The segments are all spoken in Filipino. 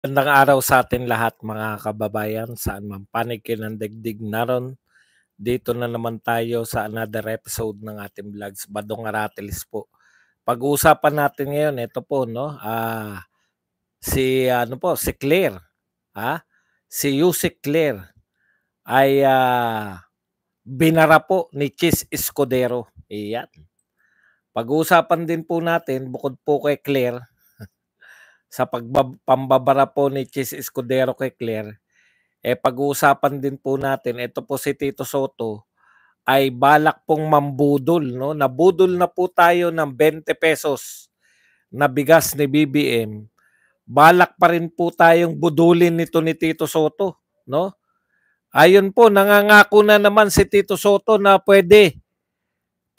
Magandang araw sa atin lahat mga kababayan, saan man panig kayo ng daigdig naron. Dito na naman tayo sa another episode ng ating vlogs, Badong Aratilis po. Pag-uusapan natin ngayon, ito po, no, si Claire, ha? Si Yusek Claire ay binara po ni Chis Escudero. Iyan. Pag-uusapan din po natin, bukod po kay Claire, sa pambabara po ni Chis Escudero kay Claire, pag-uusapan din po natin, ito po si Tito Soto ay balak pong mambudol, no? Nabudol na po tayo ng 20 pesos na bigas ni BBM. Balak pa rin po tayong budulin nito ni Tito Soto, no? Ayon po, nangangako na naman si Tito Soto na pwede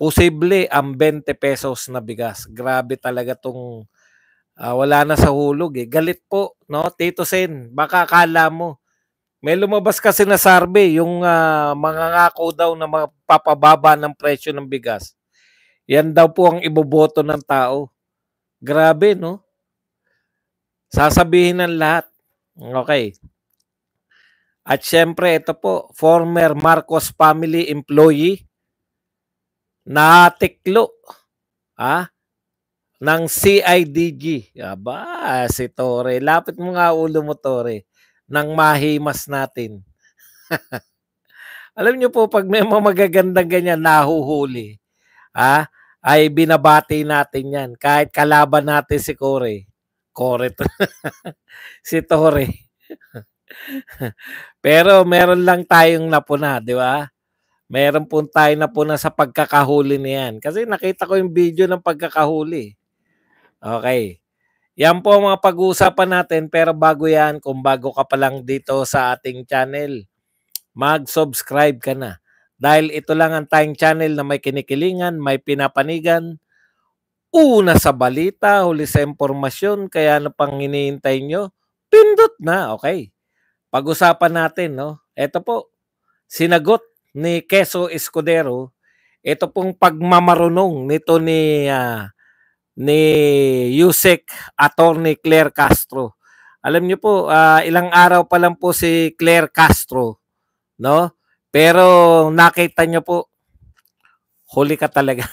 posible ang 20 pesos na bigas. Grabe talaga tong wala na sa hulog eh. Galit po, no? Tito Sen, baka akala mo may lumabas kasi na survey, yung mangangako daw na mapapababa ng presyo ng bigas. Yan daw po ang iboboto ng tao. Grabe, no? Sasabihin ng lahat. Okay. At syempre, ito po, former Marcos family employee na tiklo ng CIDG. Aba, si Tore. Lapit mo nga ulo mo, Tore. Nang mahimas natin. Alam niyo po, pag may mga magagandang ganyan nahuhuli, ay binabati natin yan. Kahit kalaban natin si Kore. Kore to. Si Tore. Pero meron lang tayong napuna, di ba? Meron po tayong napuna sa pagkakahuli niyan. Kasi nakita ko yung video ng pagkakahuli. Okay. Yan po ang mga pag-uusapan natin. Pero bago yan, kung bago ka pa lang dito sa ating channel, mag-subscribe ka na. Dahil ito lang ang tayong channel na may kinikilingan, may pinapanigan, una sa balita, huli sa impormasyon, kaya ano pang hinihintay nyo? Pindot na, okay. Pag-usapan natin, no? Ito po, sinagot ni Quezon Escudero, ito pong pagmamarunong nito ni Yusek Attorney Claire Castro. Alam niyo po, ilang araw pa lang po si Claire Castro, no? Pero nakita niyo po, huli ka talaga.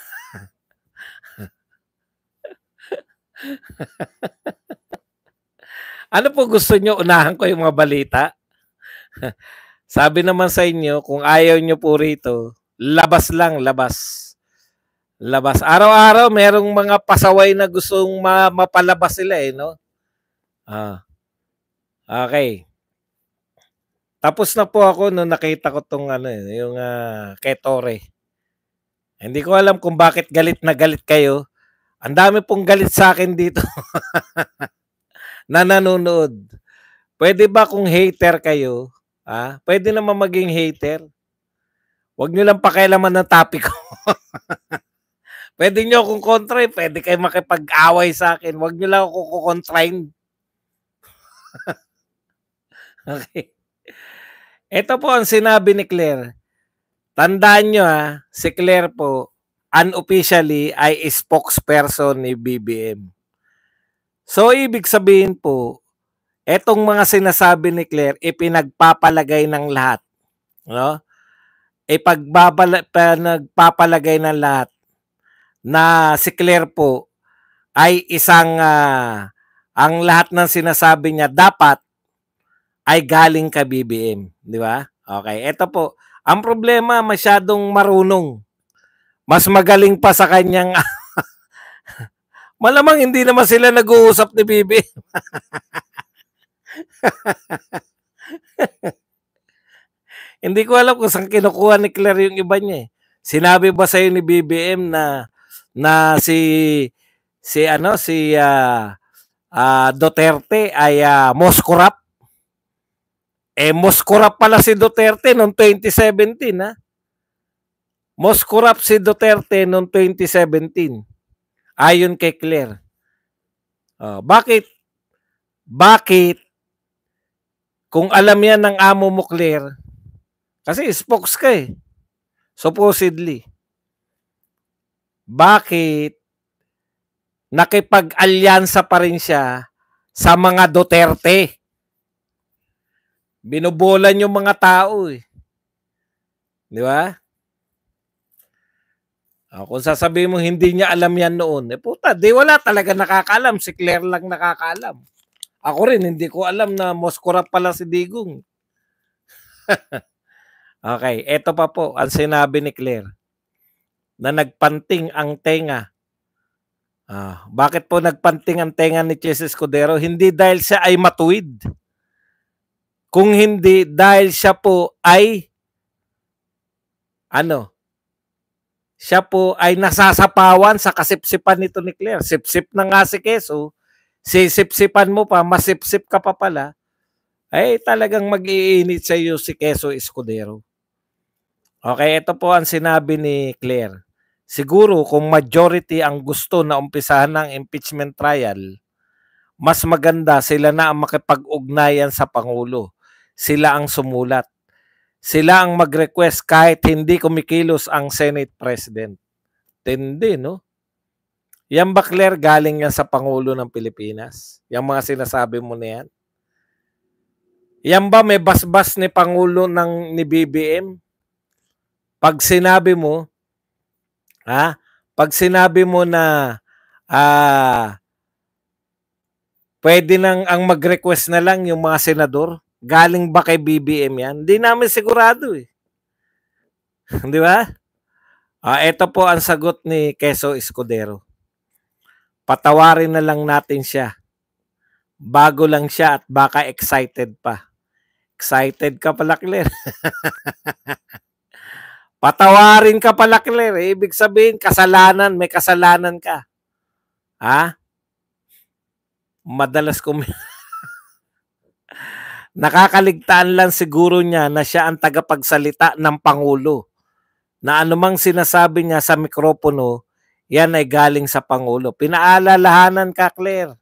Ano po gusto niyo? Unahan ko yung mga balita? Sabi naman sa inyo, kung ayaw niyo po rito, labas lang, labas. Labas. Araw-araw, merong mga pasaway na gustong mapalabas sila eh, no? Okay. Tapos na po ako nung nakita ko tong yung kay Tore. Hindi ko alam kung bakit galit na galit kayo. Ang dami pong galit sa akin dito na nanonood. Pwede ba kung hater kayo, pwede naman maging hater? Huwag nyo lang pakialaman ng topic ko. Pwede nyo akong kontra, pwede kayo makipag-away sa akin. Huwag nyo lang ako kukontrain. Okay. Ito po ang sinabi ni Claire. Tandaan nyo si Claire po, unofficially ay spokesperson ni BBM. So, ibig sabihin po, etong mga sinasabi ni Claire, ipinagpapalagay ng lahat. No? Nagpapalagay ng lahat na si Claire po ay isang, ang lahat ng sinasabi niya dapat ay galing kay BBM. Di ba? Okay, ito po. Ang problema, masyadong marunong. Mas magaling pa sa kanyang malamang hindi naman sila nag-uusap ni BBM. Hindi ko alam kung saan kinukuha ni Claire yung iba niya eh. Sinabi ba sa'yo ni BBM na si Duterte ay Moscorap? Moscorap pala si Duterte noong 2017 Moscorap si Duterte noong 2017. Ayon kay Claire. Bakit? Bakit? Kung alam yan ng amo mo, Claire, kasi spokes ka eh. Supposedly. Bakit nakipag-alyansa pa rin siya sa mga Duterte? Binobolan yung mga tao eh. Di ba? Kung sasabihin mo hindi niya alam yan noon, puta, di wala talaga nakakaalam. Si Claire lang nakakaalam. Ako rin, hindi ko alam na most corrupt pala si Digong. Okay, eto pa po ang sinabi ni Claire na nagpanting ang tenga. Bakit po nagpanting ang tenga ni Chis Escudero? Hindi dahil siya ay matuwid. Kung hindi dahil siya po ay siya po ay nasasapawan sa kasipsipan nito ni Claire. Sipsip na nga si Quezon, sisipsipan mo pa, masipsip ka pa pala, ay talagang mag-iinit sa iyo si Quezon Escudero. Okay, ito po ang sinabi ni Claire. Siguro kung majority ang gusto na umpisahan ng impeachment trial, mas maganda sila na ang makipag-ugnayan sa Pangulo. Sila ang sumulat. Sila ang mag-request kahit hindi kumikilos ang Senate President. Tindi, no? Yan ba, Claire, galing yan sa Pangulo ng Pilipinas? Yung mga sinasabi mo na yan? Yan ba may basbas ni Pangulo ni BBM? Pag sinabi mo, na pwede nang ang mag-request na lang yung mga senador, galing ba kay BBM yan? Hindi namin sigurado eh. Di ba? Ito po ang sagot ni Quezon Escudero. Patawarin na lang natin siya. Bago lang siya at baka excited pa. Excited ka pala, Claire. Patawarin ka pala, Claire. Ibig sabihin, kasalanan, may kasalanan ka. Madalas nakakaligtaan lang siguro niya na siya ang tagapagsalita ng Pangulo. Na anumang sinasabi niya sa mikropono, yan ay galing sa Pangulo. Pinaalalahanan ka, Claire.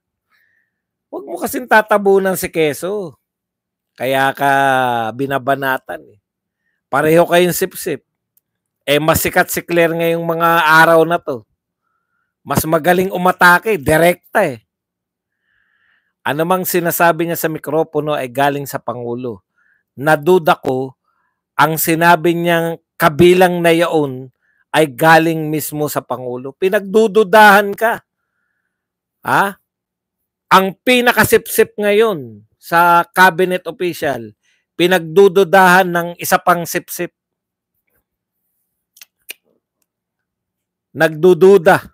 Huwag mo kasing tatabunan si Quezon. Kaya ka binabanatan. Pareho kayong sip-sip. Mas sikat si Claire ngayong mga araw na to. Mas magaling umatake, direkta eh. Anumang sinasabi niya sa mikropono ay galing sa Pangulo. Naduda ko, ang sinabi niyang kabilang na yaon ay galing mismo sa Pangulo. Pinagdududahan ka. Ang pinakasipsip ngayon sa cabinet official, pinagdududahan ng isa pang sipsip. Nagdududa.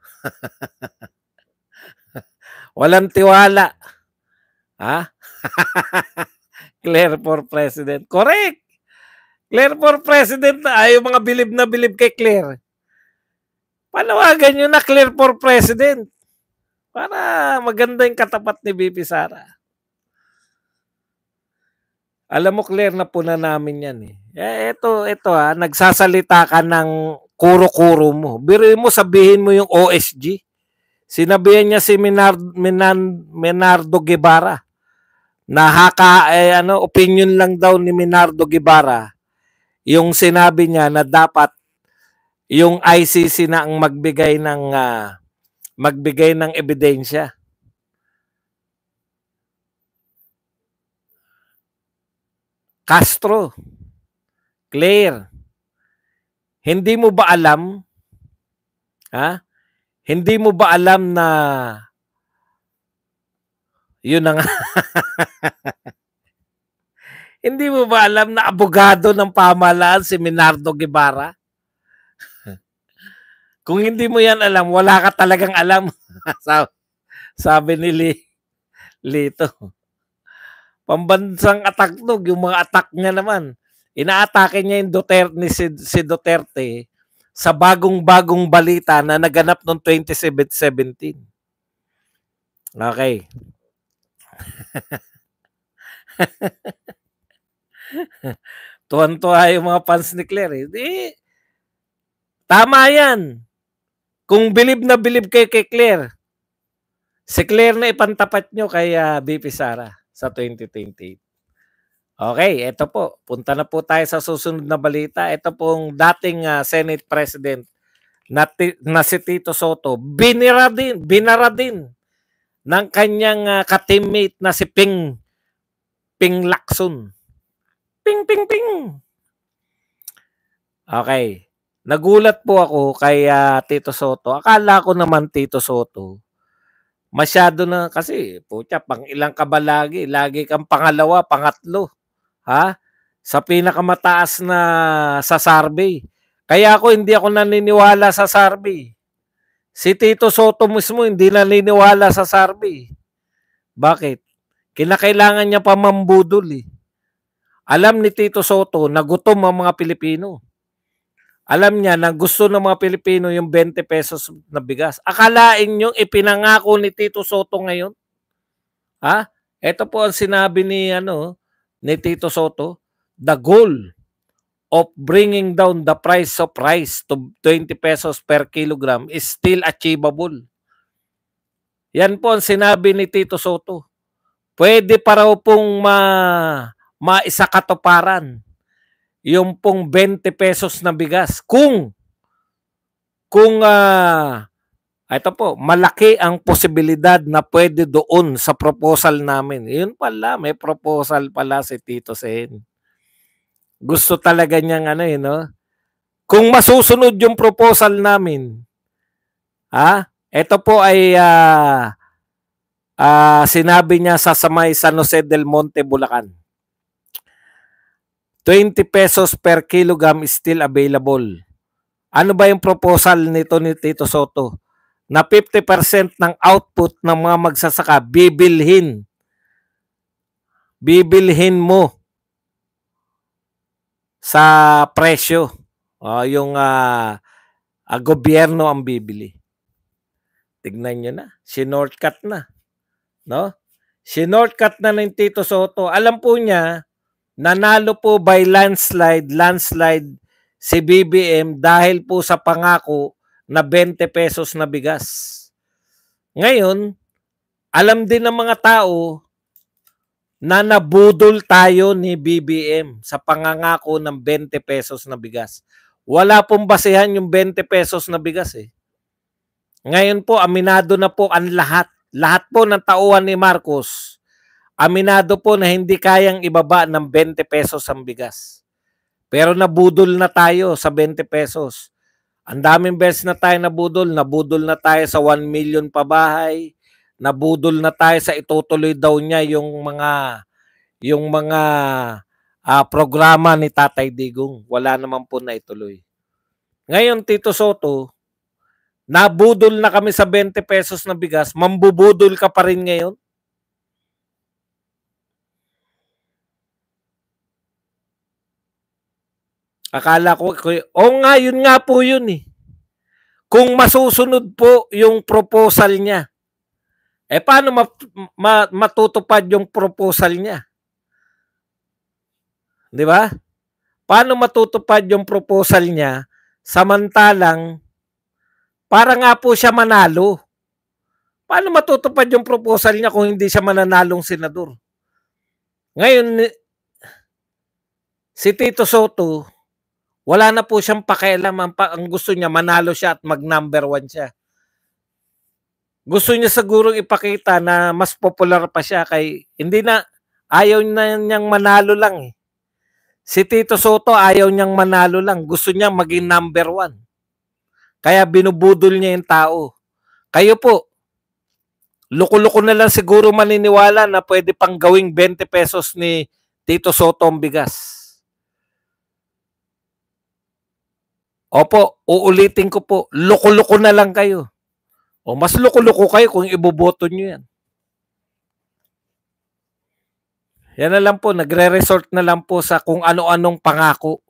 Walang tiwala. Claire for President. Correct. Claire for President na yung mga bilib na bilib kay Claire. Panawagan nyo na Claire for President. Para maganda yung katapat ni BP Sara. Alam mo, Claire, na puna namin yan eh. Ito nagsasalita ka ng kuro-kuro mo. Biruin mo, sabihin mo yung OSG. Sinabihan niya si Menardo Guevara na opinion lang daw ni Menardo Guevara yung sinabi niya na dapat yung ICC na ang magbigay ng ebidensya. Castro, Claire, hindi mo ba alam? Hindi mo ba alam na yun na nga. Hindi mo ba alam na abogado ng pamahalaan si Menardo Guevara? Kung hindi mo yan alam, wala ka talagang alam. Sabi ni Lito. Pambansang attack to, yung mga attack niya naman. Inaatake niya yung si Duterte sa bagong-bagong balita na naganap noong 2017. Okay. Tuwan-tuwa yung mga fans ni Claire. Tama yan. Kung bilib na bilib kay Claire, si Claire na ipantapat nyo kay BP Sara sa 2028. Okay, ito po. Punta na po tayo sa susunod na balita. Ito pong dating Senate President na si Tito Soto, binara din ng kanyang ka-teammate na si Ping Lacson. Ping, ping, ping. Okay. Nagulat po ako kay Tito Soto. Akala ko naman Tito Soto, masyado na kasi putya pang ilang ka ba lagi? Lagi kang pangalawa, pangatlo, ha? Sa pinakamataas na sa survey. Kaya hindi ako naniniwala sa survey. Si Tito Soto mismo hindi naniniwala sa survey. Bakit? Kinakailangan niya pa mambudol eh. Alam ni Tito Soto na gutom ang mga Pilipino. Alam niya na gusto ng mga Pilipino yung 20 pesos na bigas. Akalain nyo ipinangako ni Tito Soto ngayon? Ha? Ito po ang sinabi ni Tito Soto, the goal of bringing down the price of rice to 20 pesos per kilogram is still achievable. Yan po ang sinabi ni Tito Soto. Pwede pa raw pong maisakatuparan yung pong 20 pesos na bigas kung ito po, malaki ang posibilidad na pwede doon sa proposal namin. Yun pala, may proposal pala si Tito Sen. Gusto talaga niyang kung masusunod yung proposal namin, ito po ay sinabi niya sa may San Jose del Monte, Bulacan. 20 pesos per kilogram is still available. Ano ba yung proposal nito ni Tito Soto? Na 50% ng output ng mga magsasaka bibilhin mo sa presyo. Yung gobyerno ang bibili. Tignan nyo na. Sinortcut na. No? Sinortcut na ng Tito Soto. Alam po niya, nanalo po by landslide si BBM dahil po sa pangako na 20 pesos na bigas. Ngayon, alam din ng mga tao na nabudol tayo ni BBM sa pangangako ng 20 pesos na bigas. Wala pong basehan yung 20 pesos na bigas eh. Ngayon po, aminado na po ang lahat. Lahat po ng tauhan ni Marcos, aminado po na hindi kayang ibaba ng 20 pesos ang bigas. Pero nabudol na tayo sa 20 pesos. Ang daming beses na tayo nabudol na tayo sa 1 million pabahay, nabudol na tayo sa itutuloy daw niya yung mga programa ni Tatay Digong. Wala naman po na ituloy. Ngayon, Tito Soto, nabudol na kami sa 20 pesos na bigas, mambubudol ka pa rin ngayon? Akala ko, yun nga po yun eh. Kung masusunod po yung proposal niya, paano matutupad yung proposal niya? Di ba? Paano matutupad yung proposal niya samantalang para nga po siya manalo? Paano matutupad yung proposal niya kung hindi siya mananalong senador? Ngayon, si Tito Soto, wala na po siyang pakialam. Ang gusto niya, manalo siya at mag-number 1 siya. Gusto niya sigurong ipakita na mas popular pa siya kay hindi na, ayaw na niyang manalo lang eh. Si Tito Soto ayaw niyang manalo lang. Gusto niya maging number 1. Kaya binubudol niya yung tao. Kayo po, loko-loko na lang siguro maniniwala na pwede pang gawing 20 pesos ni Tito Soto ang bigas. Opo, uulitin ko po, loko-loko na lang kayo. O mas loko-loko kayo kung iboboto nyo yan. Yan na lang po, nagre-resort na lang po sa kung ano-anong pangako.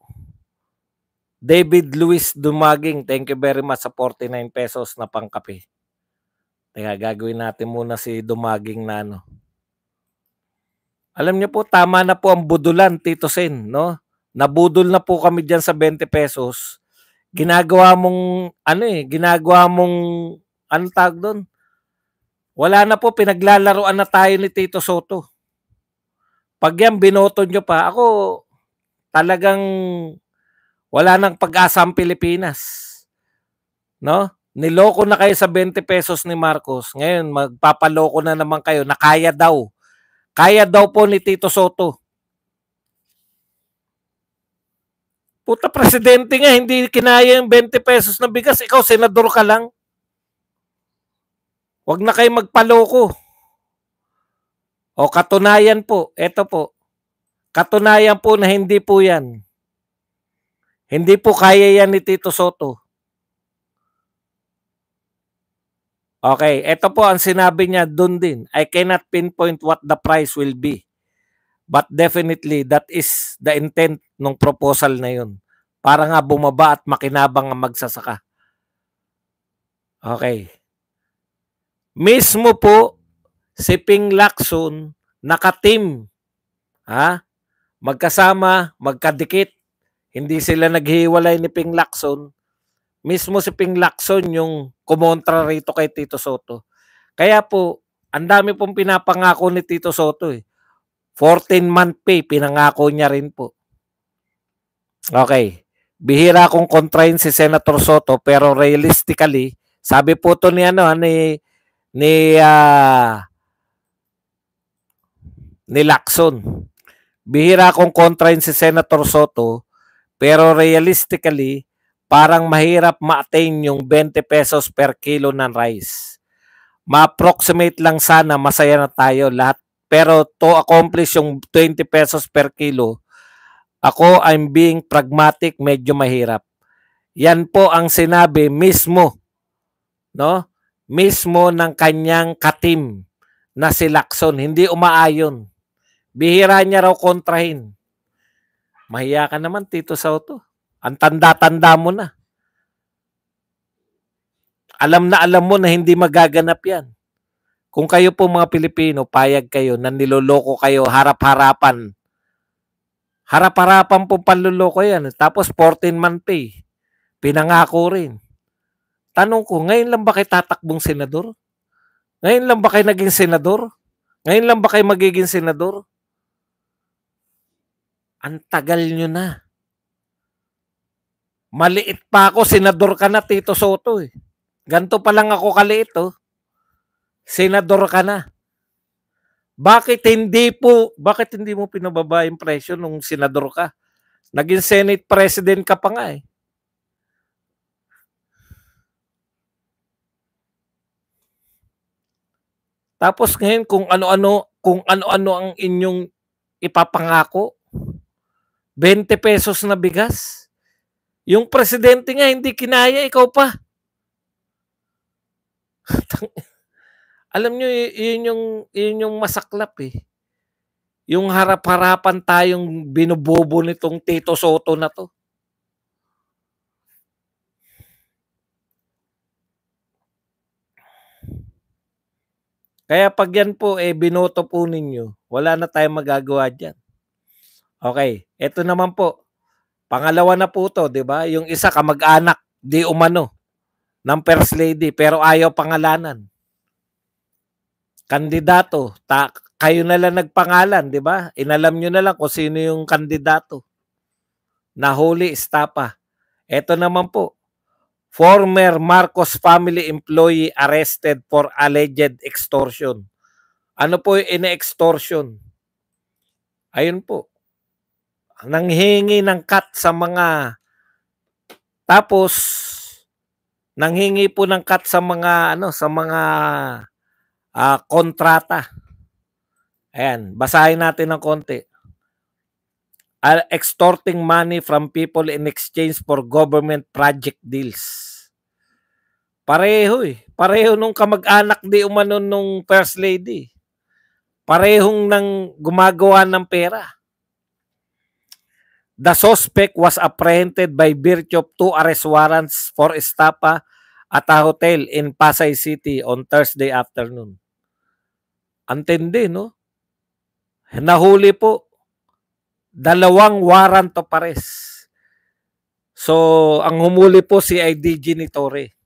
David Luis Dumaging, thank you very much sa 49 pesos na pangkape. Teka, gagawin natin muna si Dumaging na Alam niyo po, tama na po ang budulan, Tito Sen, no? Nabudol na po kami dyan sa 20 pesos. Ginagawa mong, anong tawag doon? Wala na po, pinaglalaroan na tayo ni Tito Soto. Pag yan, binoto nyo pa, ako talagang wala nang pag-asa ang Pilipinas. No? Niloko na kayo sa 20 pesos ni Marcos. Ngayon, magpapaloko na naman kayo na kaya daw. Kaya daw po ni Tito Soto. Puta, presidente nga, hindi kinaya yung 20 pesos na bigas. Ikaw, senador ka lang. Huwag na kayo magpaloko. O katunayan po, eto po. Katunayan po na hindi po yan. Hindi po kaya yan ni Tito Soto. Okay, ito po ang sinabi niya doon din. I cannot pinpoint what the price will be. But definitely, that is the intent ng proposal na yun. Para nga bumaba at makinabang ang magsasaka. Okay. Mismo po, si Ping Lacson, naka-team. Ha? Magkasama, magkadikit. Hindi sila naghiwalay ni Ping Lacson. Mismo si Ping Lacson yung kumontra rito kay Tito Soto. Kaya po, ang dami pong pinapangako ni Tito Soto eh. 14-month pay, pinangako niya rin po. Okay. Bihira kong kontrahin si Senator Soto, pero realistically, sabi po to ni Lacson. Bihira kong kontrahin si Senator Soto, pero realistically, parang mahirap ma-attain yung 20 pesos per kilo ng rice. Ma-approximate lang sana, masaya na tayo lahat. Pero to accomplish yung 20 pesos per kilo, ako, I'm being pragmatic, medyo mahirap. Yan po ang sinabi mismo, no? Mismo ng kanyang katim na si Lacson. Hindi umaayon. Bihira niya raw kontrahin. Mahiya ka naman, Tito Soto. Ang tanda-tanda mo na. Alam mo na hindi magaganap yan. Kung kayo po mga Pilipino, payag kayo na niloloko kayo harap-harapan. Harap-harapan po panloloko yan. Tapos 14-month pay. Pinangako rin. Tanong ko, ngayon lang ba kayo tatakbong senador? Ngayon lang ba kayo naging senador? Ngayon lang ba kayo magiging senador? Ang tagal nyo na. Maliit pa ako, senador ka na, Tito Soto eh. Ganto pa lang ako kaliit oh. Senador ka na. Bakit hindi mo pinababa yung presyo nung senador ka? Naging Senate President ka pa nga eh. Tapos ngayon kung ano-ano ang inyong ipapangako. 20 pesos na bigas. Yung presidente nga hindi kinaya, ikaw pa. Alam nyo, yun yung masaklap eh. Yung harap-harapan tayong binubobo nitong Tito Soto na to. Kaya pag yan po, binoto po ninyo, wala na tayong magagawa dyan. Okay, eto naman po. Pangalawa na po to, di ba? Yung isa kamag-anak, di umano, ng First Lady, pero ayaw pangalanan. Kandidato, kayo na lang nagpangalan, di ba? Inalam nyo na lang kung sino yung kandidato. Nahuli, estapa. Eto naman po, former Marcos family employee arrested for alleged extortion. Ano po yung ina-extortion? Ayun po. Nanghingi ng cut sa mga tapos nanghingi po ng cut sa mga kontrata. Ayan, basahin natin ng konti. Extorting money from people in exchange for government project deals. Pareho eh. Pareho nung kamag-anak di umano nung First Lady. Parehong nang gumagawa ng pera. The suspect was apprehended by virtue of 2 arrest warrants for estapa at a hotel in Pasay City on Thursday afternoon. Antindi, no? Nahuli po 2 warrant of arrest. So, ang humuli po si IDG ni Torre.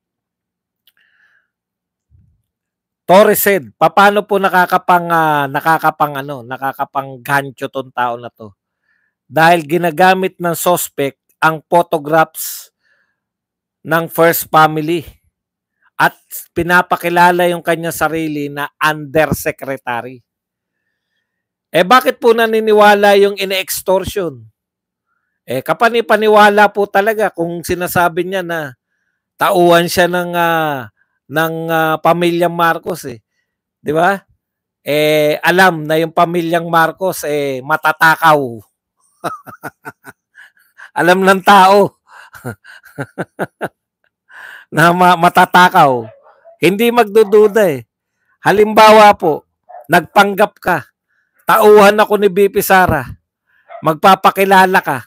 Torre said, paano po nakakapanggancho tong tao na to? Dahil ginagamit ng suspect ang photographs ng first family at pinapakilala yung kanyang sarili na undersecretary. Bakit po naniniwala yung ine-extortion? Eh, kapani-paniwala po talaga kung sinasabi niya na tauhan siya ng pamilyang Marcos eh. 'Di ba? Eh, alam na yung pamilyang Marcos eh matatakaw. Alam ng tao na matatakaw. Hindi magdududa eh. Halimbawa po, nagpanggap ka, tauhan ako ni BP Sara, magpapakilala ka,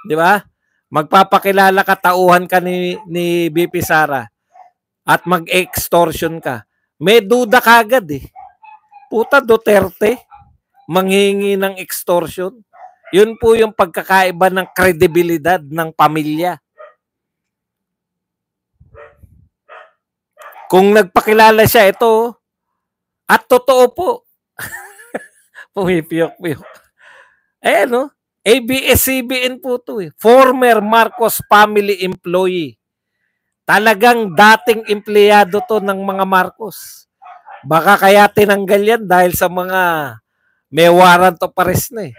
di ba? Magpapakilala ka, tauhan ka ni BP Sara at mag-extortion ka. May duda kagad eh. Puta Duterte, manghingi ng extortion. Yun po yung pagkakaiba ng kredibilidad ng pamilya. Kung nagpakilala siya, ito, at totoo po. Pumipiyok-piyok. Eh, no? ABS-CBN po to eh. Former Marcos family employee. Talagang dating empleyado to ng mga Marcos. Baka kaya tinanggal yan dahil sa mga may warrant of arrest na eh.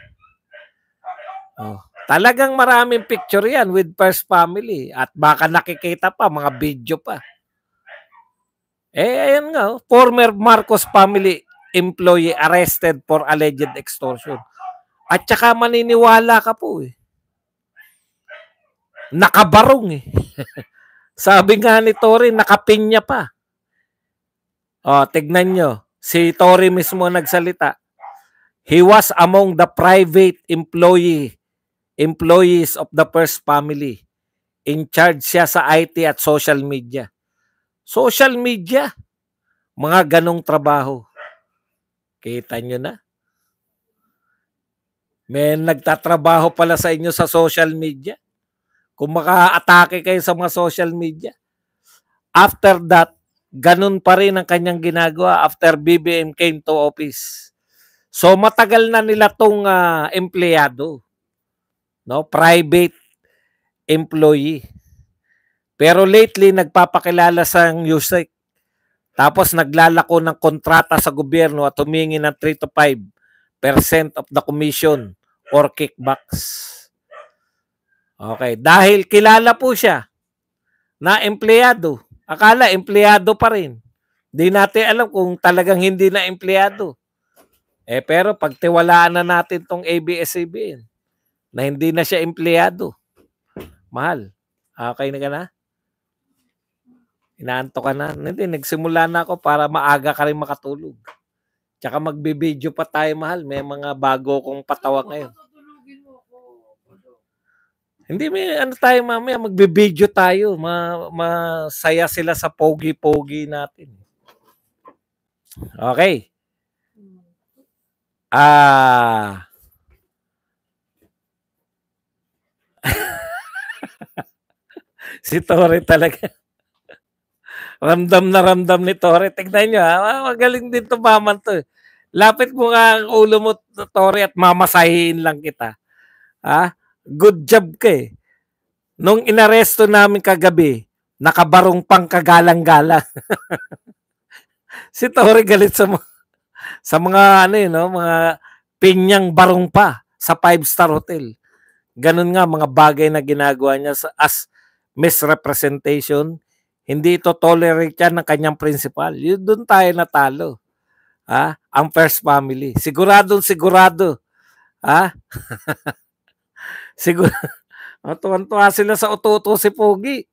Oh. Talagang maraming picture yan with First Family. At baka nakikita pa, mga video pa. Eh, ayan nga, former Marcos family employee arrested for alleged extortion. At saka maniniwala ka po eh. Nakabarong eh. Sabi nga ni Tory, nakapinya pa. O, tignan nyo. Si Tory mismo nagsalita. He was among the private employees of the First Family. In charge siya sa IT at social media. Social media. Mga ganong trabaho. Kita nyo na? May nagtatrabaho pala sa inyo sa social media. Kung maka-atake kayo sa mga social media. After that, ganun pa rin ang kanyang ginagawa after BBM came to office. So matagal na nila tong empleyado. No? Private employee. Pero lately, nagpapakilala sa USEC. Tapos naglalako ng kontrata sa gobyerno at humingi ng 3 to 5% of the commission or kickbacks. Okay, dahil kilala po siya na empleyado. Akala empleyado pa rin. Di natin alam kung talagang hindi na empleyado. Eh pero pagtiwalaan na natin tong ABS-CBN na hindi na siya empleyado. Mahal. Okay na ka na? Inaanto ka na? Hindi, nagsimula na ako para maaga ka rin makatulog. Tsaka magbe-video pa tayo, mahal. May mga bago kong patawa ngayon. Hindi, may ano tayo mamaya, magbe-video tayo. Masaya sila sa pogi-pogi natin. Okay. Si Tory talaga. Ramdam na ramdam ni Tory. Tignan nyo ha. Magaling din to maman to. Lapit mo nga ang ulo mo, Tory, at mamasahin lang kita. Ha? Good job ka eh. Nung inaresto namin kagabi, nakabarong pang kagalang-galang. Si Tory galit sa mga ano yun, no? Mga pinyang barong pa sa 5-star hotel. Ganun nga mga bagay na ginagawa niya as misrepresentation. Hindi ito tolerate yan ng kanyang principal. Yun doon tayo natalo. Ha? Ang First Family. Siguradong sigurado. Ha? Tuwan-tuwa sila sa uto-uto si Pogi.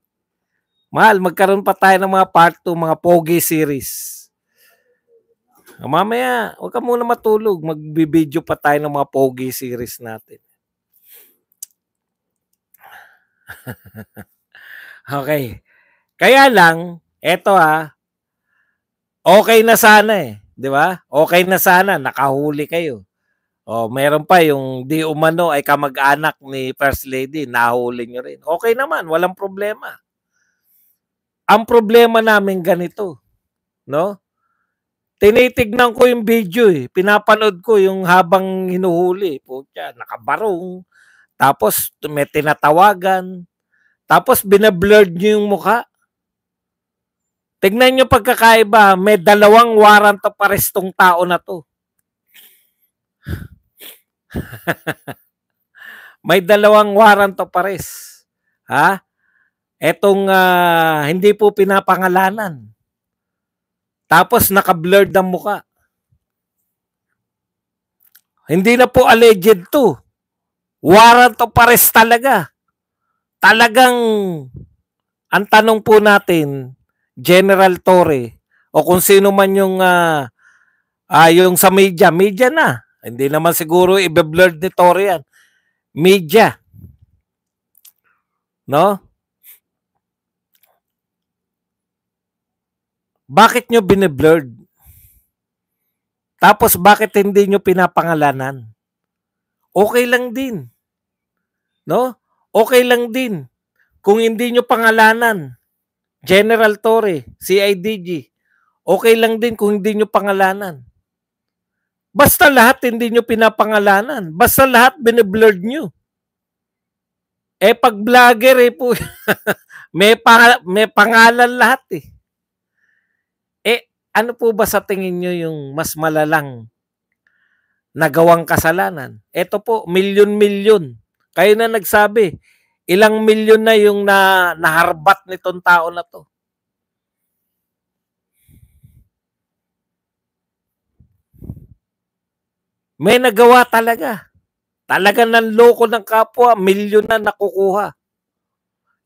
Mahal, magkaroon pa tayo ng mga part 2, mga Pogi series. Mamaya, huwag ka muna matulog. Magbibideo pa tayo ng mga Pogi series natin. Okay. Kaya lang, eto okay na sana eh. Di ba? Okay na sana, nakahuli kayo. O, meron pa yung di umano ay kamag-anak ni First Lady, nahuli nyo rin. Okay naman, walang problema. Ang problema namin ganito, no? Tinitignan ko yung video eh. Pinapanood ko yung habang hinuhuli. Putya, nakabarong. Tapos may tinatawagan. Tapos binablurred nyo yung mukha. Tignan nyo pagkakaiba, may 2 warrant of arrest tong tao na to. May 2 warrant of arrest. Ha? Etong hindi po pinapangalanan. Tapos naka-blurred ang muka. Hindi na po alleged to. Warrant of arrest talaga. Talagang ang tanong po natin, General Torre, o kung sino man yung yung sa media na. Hindi naman siguro i-blurred ni Torre yan. Media. No? Bakit nyo bine-blurred? Tapos bakit hindi nyo pinapangalanan? Okay lang din. No? Okay lang din. Kung hindi nyo pangalanan, General Torre, CIDG, okay lang din kung hindi nyo pangalanan. Basta lahat hindi nyo pinapangalanan. Basta lahat bine-blurred nyo. Pag vlogger po, may pangalan lahat eh. Ano po ba sa tingin nyo yung mas malalang nagawang kasalanan? Ito po, milyon-milyon. Kayo na nagsabi, ilang milyon na yung naharbat nitong tao na to. May nagawa talaga. Talaga nanloko ng kapwa, milyon na nakukuha.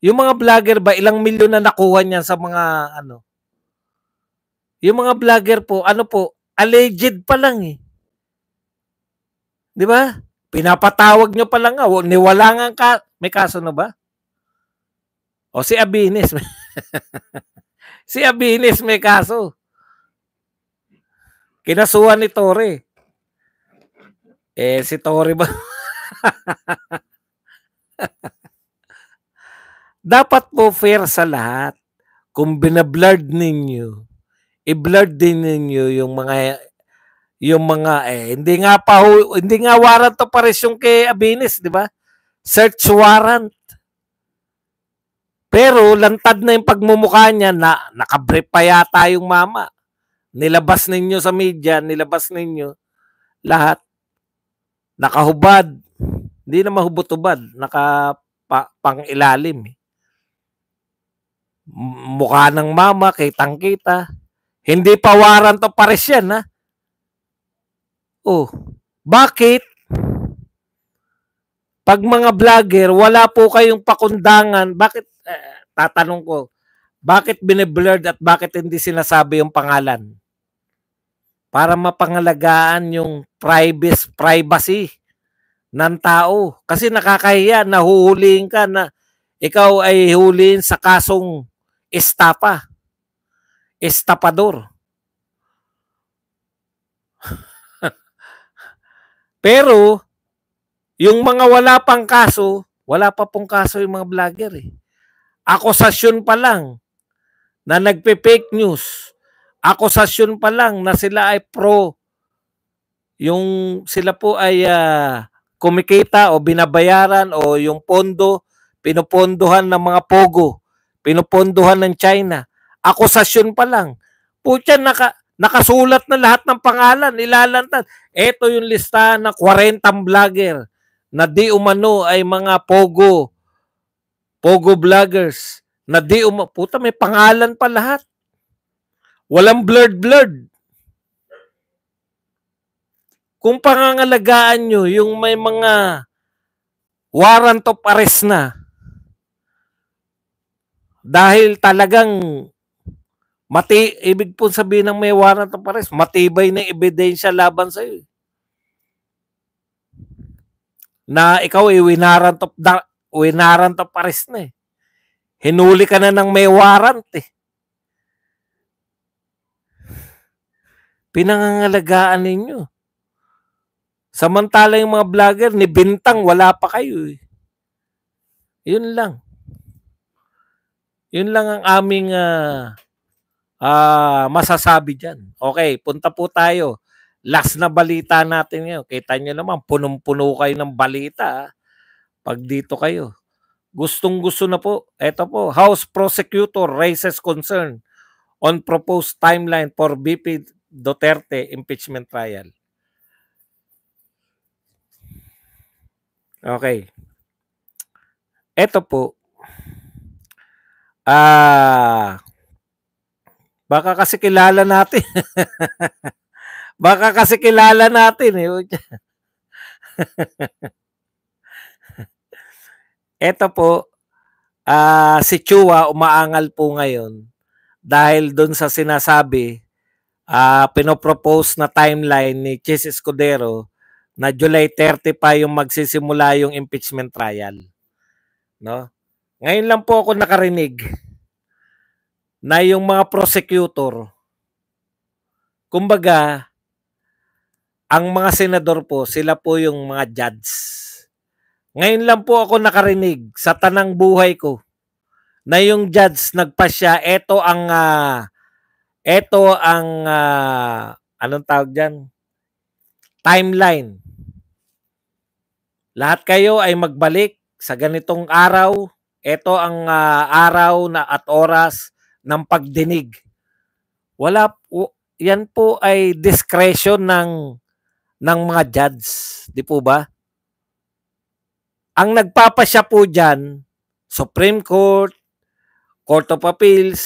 Yung mga vlogger ba, ilang milyon na nakuha niyan sa mga ano? Yung mga vlogger po, alleged pa lang eh. 'Di ba? Pinapatawag nyo pa lang nga, niwala nga may kaso na ba? O si Abinis. Si Abinis may kaso. Kinasuhan ni Torre. Si Torre ba? Dapat po fair sa lahat. Kung binablurred ninyo, i-blurred din ninyo yung mga hindi nga warrant of arrest yung kay Abinis, di ba? Search warrant. Pero lantad na yung pagmumukha niya na nakabrief pa yata yung mama. Nilabas ninyo sa media, nilabas ninyo lahat. Nakahubad. Hindi na mahubot-ubad, pang-ilalim. Mukha ng mama, kitang-kita. Hindi pa warrant of arrest yan, ha? Oh, bakit? Pag mga vlogger, wala po kayong pakundangan, bakit, tatanong ko, bakit bine-blurred at bakit hindi sinasabi yung pangalan? Para mapangalagaan yung privacy ng tao. Kasi nakakahiya, nahuhulihin ka na ikaw ay hulihin sa kasong estapa. Estapador. Pero, yung mga wala pang kaso, wala pa pong kaso yung mga vlogger eh. Akusasyon pa lang na nagpe-fake news. Akusasyon pa lang na sila ay yung sila po ay kumikita o binabayaran o yung pondo, pinupondohan ng mga pogo, pinupondohan ng China. Akusasyon pa lang. Putya, nakasulat na lahat ng pangalan, ilalantad. Ito yung listahan ng 40 vlogger na di umano ay mga pogo vloggers na di puta, may pangalan pa lahat. Walang blurred. Kung pangangalagaan nyo yung may mga warrant of arrest na dahil talagang ibig po sabihin ng may warrant of arrest, matibay na ebidensya laban sa'yo. Na ikaw ay winarant of arrest na eh. Hinuli ka na ng may warrant eh. Pinangangalagaan ninyo. Samantala yung mga vlogger, ni Bintang, wala pa kayo eh. Yun lang. Yun lang ang aming masasabi dyan. Okay, punta po tayo. Last na balita natin ngayon. Kita nyo naman, punong-puno kayo ng balita. Pag dito kayo. Gustong-gusto na po. Ito po, House Prosecutor raises concern on proposed timeline for BP Duterte impeachment trial. Okay. Eto po, ah, baka kasi kilala natin. Baka kasi kilala natin eh. Eto po, si Chua umaangal po ngayon dahil dun sa sinasabi, pinopropose na timeline ni Chis Escudero na July 30 pa yung magsisimula yung impeachment trial. No? Ngayon lang po ako nakarinig na yung mga prosecutor, kumbaga, ang mga senador po, sila po yung mga judge. Ngayon lang po ako nakarinig sa tanang buhay ko na yung judge nagpasya, anong tawag diyan? Timeline. Lahat kayo ay magbalik sa ganitong araw. Ito ang araw na at oras ng pagdinig. Wala po, yan po ay discretion ng mga judge, di po ba? Ang nagpapasya po diyan, Supreme Court, Court of Appeals,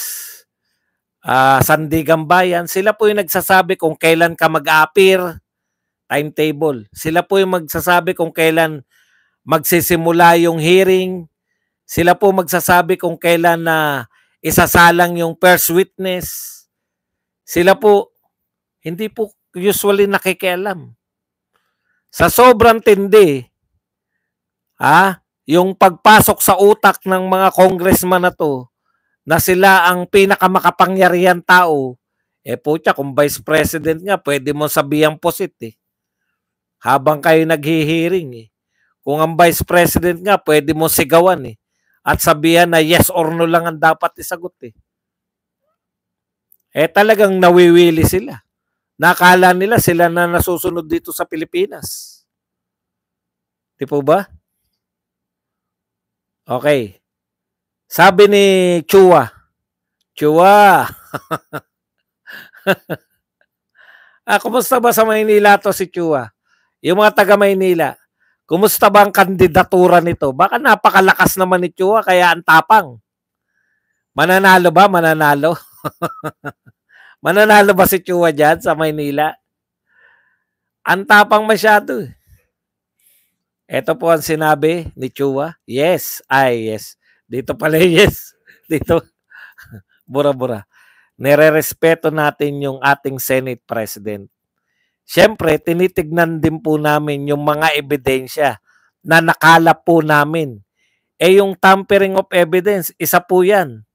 Sandigan Bayan, sila po yung nagsasabi kung kailan ka mag-a-appear, timetable. Sila po yung magsasabi kung kailan magsisimula yung hearing. Sila po magsasabi kung kailan na isasalang yung first witness. Sila po, hindi po usually nakikialam. Sa sobrang tindi, yung pagpasok sa utak ng mga congressman na to, na sila ang pinakamakapangyarihan tao, putya, kung vice president nga, pwede mo sabihang pusit eh. Habang kayo naghihiring eh. Kung ang vice president nga, pwede mo sigawan eh. At sabihan na yes or no lang ang dapat isagot eh. Talagang nawiwili sila. Nakala nila sila na nasusunod dito sa Pilipinas. Di po ba? Okay. Sabi ni Chua, kumusta ba sa Maynila to si Chua? Yung mga taga Maynila, kumusta ba ang kandidatura nito? Baka napakalakas naman ni Chua kaya ang tapang. Mananalo ba? Mananalo? Mananalo ba si Chua dyan sa Maynila? Ang tapang masyado. Ito po ang sinabi ni Chua. Yes. Yes. Dito pala yes. Dito. Bura-bura. Nire-respeto natin yung ating Senate President. Siyempre, tinitignan din po namin yung mga ebidensya na nakalap po namin. Yung tampering of evidence, isa po yan.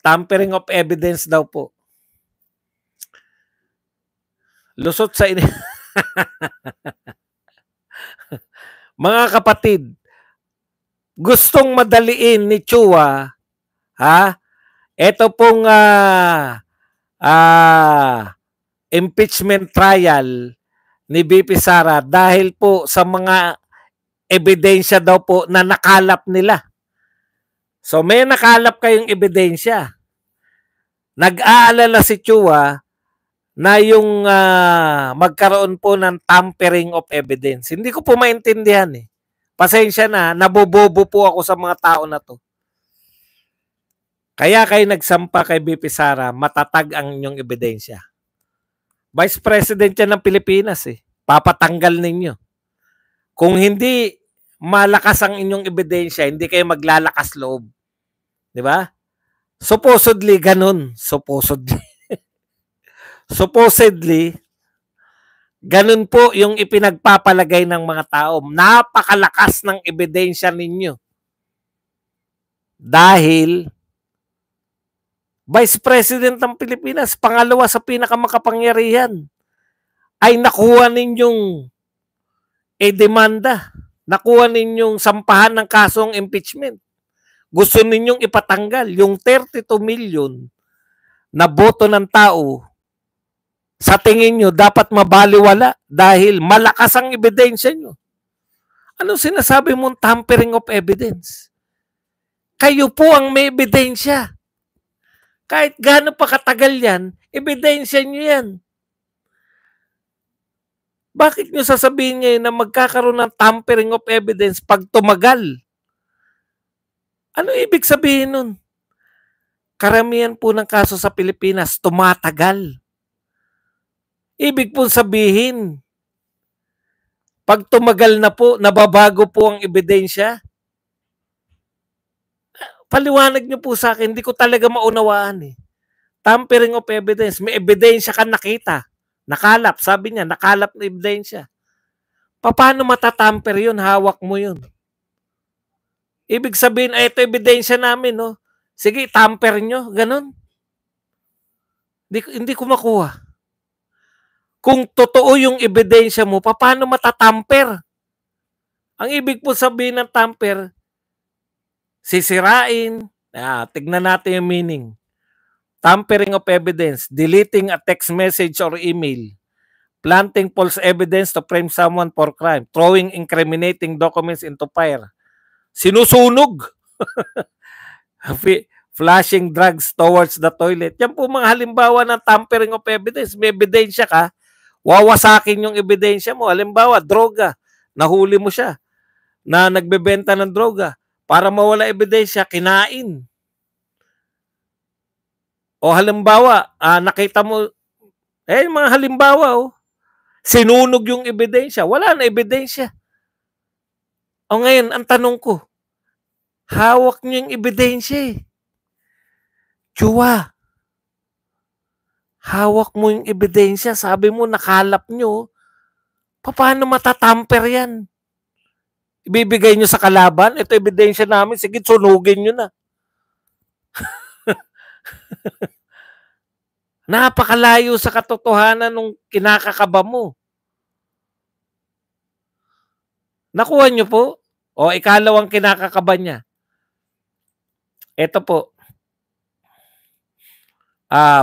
Tampering of evidence daw po. Lusot sa ini. Mga kapatid, gustong madaliin ni Chua, ito pong impeachment trial ni BP Sara dahil po sa mga ebidensya daw po na nakalap nila. So may nakalap kayong ebidensya. Nag-aalala si Chua na yung magkaroon po ng tampering of evidence. Hindi ko po maintindihan eh. Pasensya na, nabobobo po ako sa mga tao na to. Kaya kayo nagsampa kay BP Sara, matatag ang inyong ebidensya. Vice President yan ng Pilipinas eh. Papatanggal ninyo. Kung hindi malakas ang inyong ebidensya, hindi kayo maglalakas loob. Di ba? Supposedly, ganun. Supposedly, ganun po yung ipinagpapalagay ng mga tao. Napakalakas ng ebidensya ninyo. Dahil Vice President ng Pilipinas, pangalawa sa pinakamakapangyarihan, ay nakuha ninyong demanda. Nakuha ninyong sampahan ng kasong impeachment. Gusto ninyong ipatanggal yung 32 million na boto ng tao. Sa tingin nyo, dapat mabaliwala dahil malakas ang ebidensya nyo. Anong sinasabi mong tampering of evidence? Kayo po ang may ebidensya. Kahit gaano pa katagal yan, ebidensya nyo yan. Bakit nyo sasabihin ngayon na magkakaroon ng tampering of evidence pag tumagal? Ano ibig sabihin nun? Karamihan po ng kaso sa Pilipinas tumatagal. Ibig po sabihin, pag tumagal na po, nababago po ang ebidensya. Paliwanag niyo po sa akin, hindi ko talaga maunawaan eh. Tampering of evidence, may ebidensya ka nakita. Nakalap, sabi niya, nakalap na ebidensya. Paano matatamper yun? Hawak mo yun. Ibig sabihin, ay ito ebidensya namin, no? Sige, tamper nyo, ganun. Hindi ko makuha. Kung totoo yung ebidensya mo, paano matatamper? Ang ibig po sabihin ng tamper, sisirain. Tignan natin yung meaning. Tampering of evidence, deleting a text message or email, planting false evidence to frame someone for crime, throwing incriminating documents into fire, sinusunog, flashing drugs towards the toilet. Yan po mga halimbawa ng tampering of evidence. May ebidensya ka, wawasakin yung ebidensya mo. Halimbawa, droga, nahuli mo siya na nagbebenta ng droga. Para mawala ebidensya, kinain. O halimbawa, nakita mo, mga halimbawa, sinunog yung ebidensya. Wala na ebidensya. O ngayon, ang tanong ko, hawak niyo yung ebidensya eh. Tsuwa. Hawak mo yung ebidensya. Sabi mo, nakalap nyo. Paano matatamper yan? Ibibigay nyo sa kalaban? Ito ebidensya namin. Sige, sunugin nyo na. Napakalayo sa katotohanan nung kinakakaba mo. Nakuha nyo po? O ikalawang kinakakaba niya. Ito po.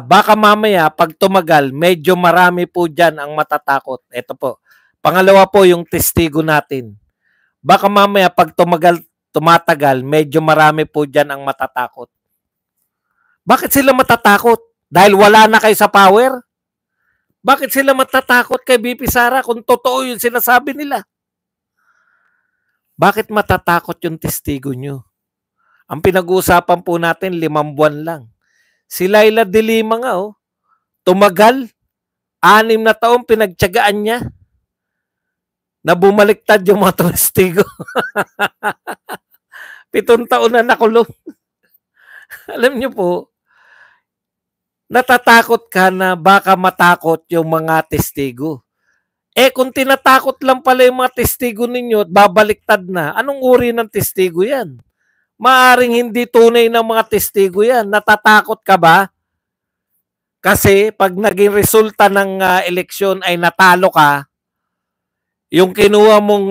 Baka mamaya pag tumagal, medyo marami po dyan ang matatakot. Ito po. Pangalawa po yung testigo natin. Baka mamaya pag tumatagal, medyo marami po dyan ang matatakot. Bakit sila matatakot? Dahil wala na kayo sa power? Bakit sila matatakot kay BP Sara kung totoo yung sinasabi nila? Bakit matatakot yung testigo nyo? Ang pinag-uusapan po natin, 5 buwan lang. Si Laila de Lima nga, tumagal, 6 na taon pinagtiyagaan niya na bumaliktad yung mga testigo. 7 taon na nakulong. Alam niyo po, natatakot ka na baka matakot yung mga testigo. Kung tinatakot lang pala yung mga testigo ninyo at babaliktad na, anong uri ng testigo yan? Maaring hindi tunay ng mga testigo yan. Natatakot ka ba? Kasi pag naging resulta ng eleksyon ay natalo ka, yung kinuha mong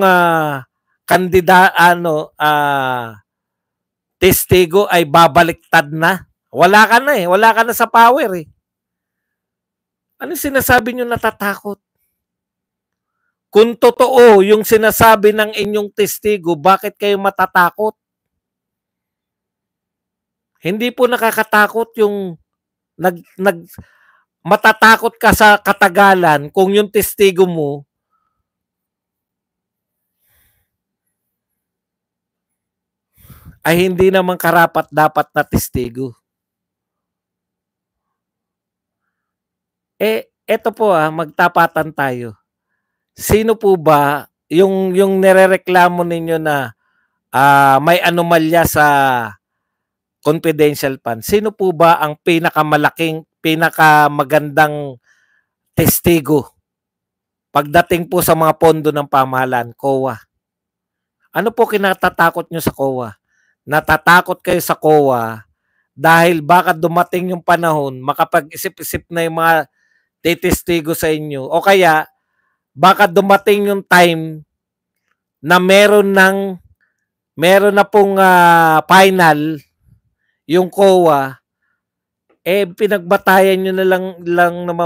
testigo ay babaliktad na. Wala ka na Wala ka na sa power eh. Ano sinasabi nyo natatakot? Kung totoo yung sinasabi ng inyong testigo, bakit kayo matatakot? Hindi po nakakatakot yung matatakot ka sa katagalan kung yung testigo mo ay hindi naman karapat-dapat na testigo. Eto po magtapatan tayo. Sino po ba yung nirereklamo ninyo na may anomalya sa confidential fund? Sino po ba ang pinakamagandang testigo pagdating po sa mga pondo ng pamahalaan? COA. Ano po kinatatakot nyo sa COA? Natatakot kayo sa COA dahil baka dumating yung panahon, makapag-isip-isip na yung mga testigo sa inyo, o kaya baka dumating yung time na meron na pong final yung COA, pinagbatayan nyo na lang naman